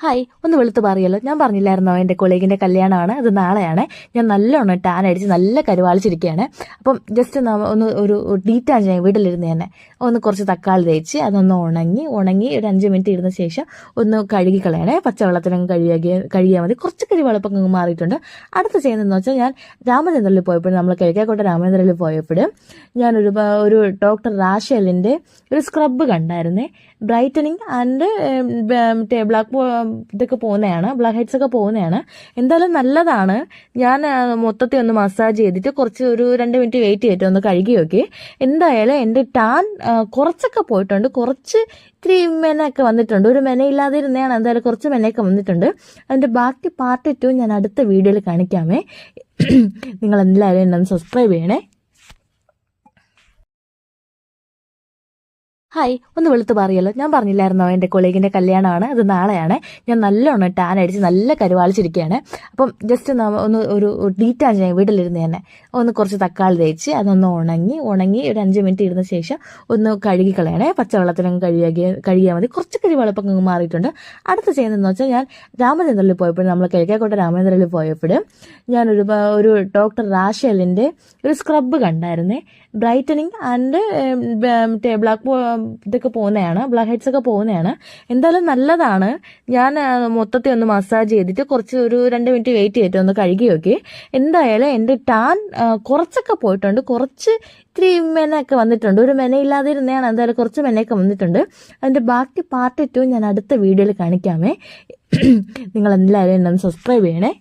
Hi, ഒന്ന് വെളുത്ത് പറയല്ലോ. ഞാൻ പറഞ്ഞില്ലായിരുന്നോ എൻ്റെ കൊളീഗിൻ്റെ കല്യാണമാണ്, അത് നാളെയാണ്. ഞാൻ നല്ലോണം ടാൻ അടിച്ച് നല്ല കരുവാളിച്ചിരിക്കുകയാണ്. അപ്പം ജസ്റ്റ് ഒന്ന് ഒരു ഡീറ്റാൻ ഞാൻ വീട്ടിലിരുന്ന് തന്നെ ഒന്ന് കുറച്ച് തക്കാളി തേച്ച് അതൊന്ന് ഉണങ്ങി ഒരു 5 മിനിറ്റ് ഇരുന്ന ശേഷം ഒന്ന് കഴുകി കളയണേ. പച്ചവെള്ളത്തിലങ്ങ് കഴുകിയാൽ മതി. കുറച്ച് കരിവാളിപ്പൊക്കെ അങ്ങ് മാറിയിട്ടുണ്ട്. അടുത്ത് ചെയ്യുന്നതെന്ന് വെച്ചാൽ ഞാൻ രാമചന്ദ്രനിൽ പോയപ്പോഴും നമ്മൾ കിഴക്കേക്കോട്ട രാമചന്ദ്രനിൽ പോയപ്പോഴും ഞാനൊരു ഡോക്ടർ റാഷലിൻ്റെ ഒരു സ്ക്രബ്ബ് കണ്ടായിരുന്നേ. ബ്രൈറ്റനിങ് ആൻഡ് ഇതൊക്കെ പോകുന്നതാണ്, ബ്ലാക്ക് ഹെഡ്സ് ഒക്കെ പോകുന്നതാണ്. എന്തായാലും നല്ലതാണ്. ഞാൻ മൊത്തത്തിൽ ഒന്ന് മസാജ് ചെയ്തിട്ട് ഒരു 2 മിനിറ്റ് വെയിറ്റ് ചെയ്തിട്ട് ഒന്ന് കഴുകി നോക്കി. എന്തായാലും എൻ്റെ ടാൻ കുറച്ചൊക്കെ പോയിട്ടുണ്ട്. ഇത്തിരി മെനയൊക്കെ വന്നിട്ടുണ്ട്. ഒരു മെനയില്ലാതെ ഇരുന്നെയാണ്, എന്തായാലും കുറച്ച് മെനയൊക്കെ വന്നിട്ടുണ്ട്. അതിൻ്റെ ബാക്കി പാർട്ട് 2 ഞാൻ അടുത്ത വീഡിയോയിൽ കാണിക്കാമേ. നിങ്ങൾ എല്ലാവരും എന്നെ ഒന്ന് സബ്സ്ക്രൈബ് ചെയ്യണേ. ഹായ്, ഒന്ന് വെളുത്ത് പറയല്ലോ. ഞാൻ പറഞ്ഞില്ലായിരുന്നോ എൻ്റെ കൊളീഗിൻ്റെ കല്യാണമാണ്, അത് നാളെയാണ്. ഞാൻ നല്ലോണം ടാൻ അടിച്ച് നല്ല കരുവാളിച്ചിരിക്കുകയാണ്. അപ്പം ജസ്റ്റ് ഒരു ഡീറ്റാൻ ഞാൻ വീട്ടിലിരുന്ന് തന്നെ ഒന്ന് കുറച്ച് തക്കാളി തേച്ച് അതൊന്ന് ഉണങ്ങി ഒരു 5 മിനിറ്റ് ഇരുന്ന ശേഷം ഒന്ന് കഴുകി കളയണേ. പച്ചവെള്ളത്തിലങ്ങ് കഴുകിയാൽ മതി. കുറച്ച് കരിവാളിപ്പൊക്കെ അങ്ങ് മാറിയിട്ടുണ്ട്. അടുത്ത് ചെയ്യുന്നതെന്ന് വെച്ചാൽ ഞാൻ രാമചന്ദ്രനിൽ പോയപ്പോഴും നമ്മൾ കിഴക്കേക്കോട്ട രാമചന്ദ്രനിൽ പോയപ്പോഴും ഒരു ഡോക്ടർ റാഷലിൻ്റെ ഒരു സ്ക്രബ്ബ് കണ്ടായിരുന്നേ. ബ്രൈറ്റനിങ് ആൻഡ് ഇതൊക്കെ പോകുന്നതാണ്, ബ്ലാക്ക് ഹെഡ്സ് ഒക്കെ പോകുന്നതാണ്. എന്തായാലും നല്ലതാണ്. ഞാൻ മൊത്തത്തിൽ ഒന്ന് മസാജ് ചെയ്തിട്ട് ഒരു 2 മിനിറ്റ് വെയിറ്റ് ചെയ്തിട്ട് ഒന്ന് കഴുകി നോക്കി. എന്തായാലും എൻ്റെ ടാൻ കുറച്ചൊക്കെ പോയിട്ടുണ്ട്. ഇത്തിരി മെനയൊക്കെ വന്നിട്ടുണ്ട്. ഒരു മെനയില്ലാതെ ഇരുന്നെയാണ്, എന്തായാലും കുറച്ച് മെനയൊക്കെ വന്നിട്ടുണ്ട്. അതിൻ്റെ ബാക്കി പാർട്ട് 2 ഞാൻ അടുത്ത വീഡിയോയിൽ കാണിക്കാമേ. നിങ്ങൾ എല്ലാവരും എന്നെ ഒന്ന് സബ്സ്ക്രൈബ് ചെയ്യണേ.